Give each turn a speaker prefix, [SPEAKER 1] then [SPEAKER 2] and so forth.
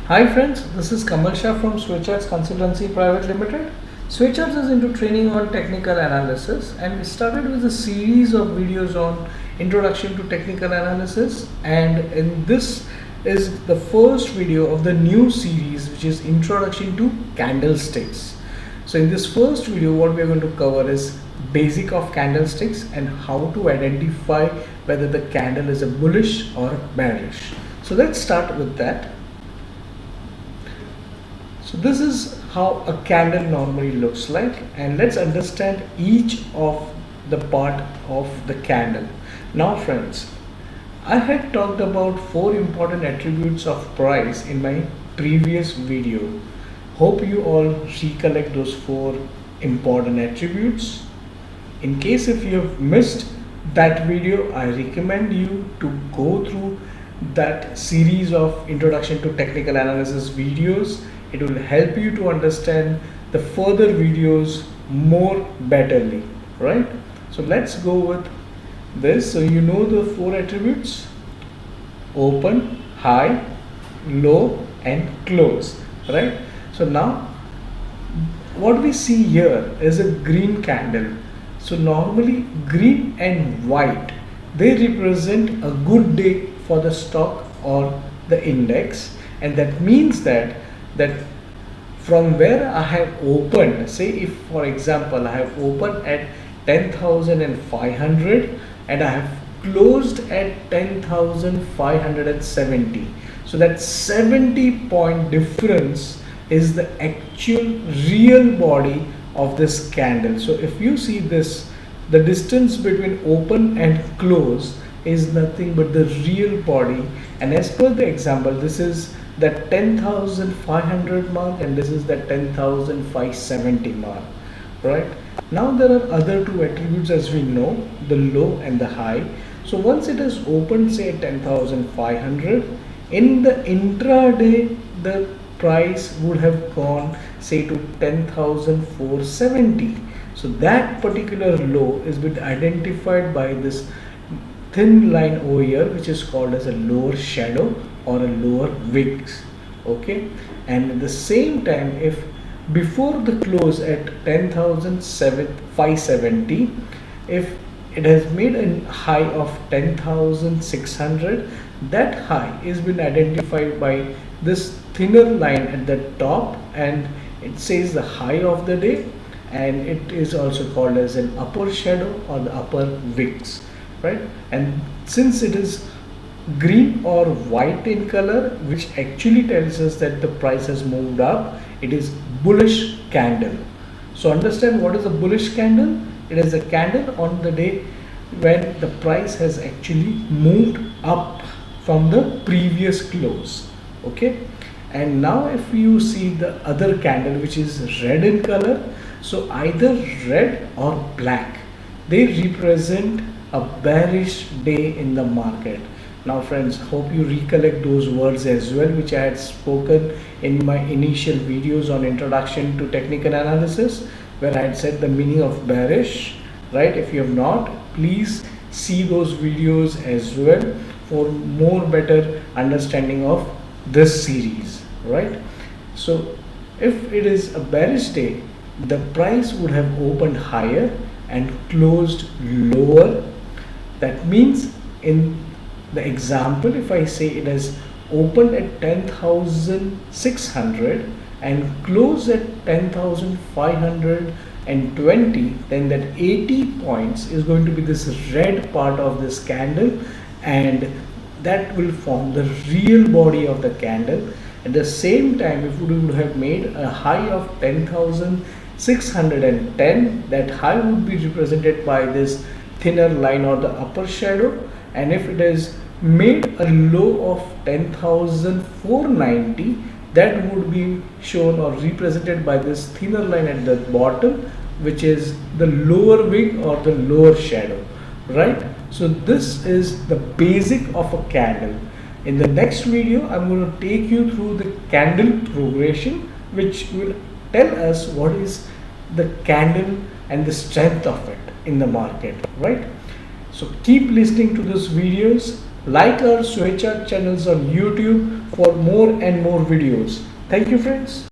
[SPEAKER 1] Hi friends, this is Kamal Shah from Switchers Consultancy Private Limited. Switchers is into training on technical analysis, and we started with a series of videos on introduction to technical analysis, and in this is the first video of the new series, which is introduction to candlesticks. So in this first video what we are going to cover is basic of candlesticks and how to identify whether the candle is a bullish or bearish. So let's start with that. So this is how a candle normally looks like, and let's understand each of the part of the candle. Now friends, I had talked about 4 important attributes of price in my previous video. Hope you all recollect those 4 important attributes. In case if you have missed that video, I recommend you to go through that series of introduction to technical analysis videos. It will help you to understand the further videos more betterly, right? So let's go with this. So you know the 4 attributes: open, high, low and close, right? So now what we see here is a green candle. So normally green and white, they represent a good day for the stock or the index, and that means that from where I have opened, say if for example I have opened at 10,500 and I have closed at 10,570, so that 70 point difference is the actual real body of this candle. So if you see this, the distance between open and close is nothing but the real body, and as per the example, this is the 10,500 mark and this is the 10,570 mark, right? Now there are other 2 attributes, as we know, the low and the high. So once it is opened say 10,500, in the intraday the price would have gone say to 10,470. So that particular low is been identified by this thin line over here, which is called as a lower shadow or a lower wicks. Okay, and at the same time, if before the close at 10,570, if it has made a high of 10,600, that high is been identified by this thinner line at the top, and it says the high of the day, and it is also called as an upper shadow or the upper wicks, right? And since it is green or white in color, which actually tells us that the price has moved up, it is bullish candle. So understand what is a bullish candle. It is a candle on the day when the price has actually moved up from the previous close. Okay, and now if you see the other candle, which is red in color, so either red or black, they represent a bearish day in the market. Now friends, hope you recollect those words as well, which I had spoken in my initial videos on introduction to technical analysis, where I had said the meaning of bearish, right? If you have not, please see those videos as well for more better understanding of this series, right? So if it is a bearish day, the price would have opened higher and closed lower. That means in the example, if I say it has opened at 10,600 and closed at 10,520, then that 80 points is going to be this red part of this candle, and that will form the real body of the candle. At the same time, if we would have made a high of 10,610, that high would be represented by this thinner line or the upper shadow, and if it is made a low of 10,490, that would be shown or represented by this thinner line at the bottom, which is the lower wick or the lower shadow, right? So this is the basic of a candle. In the next video, I'm going to take you through the candle progression, which will tell us what is the candle and the strength of it in the market, right? So keep listening to these videos. Like our switch chart channels on YouTube for more and more videos. Thank you friends.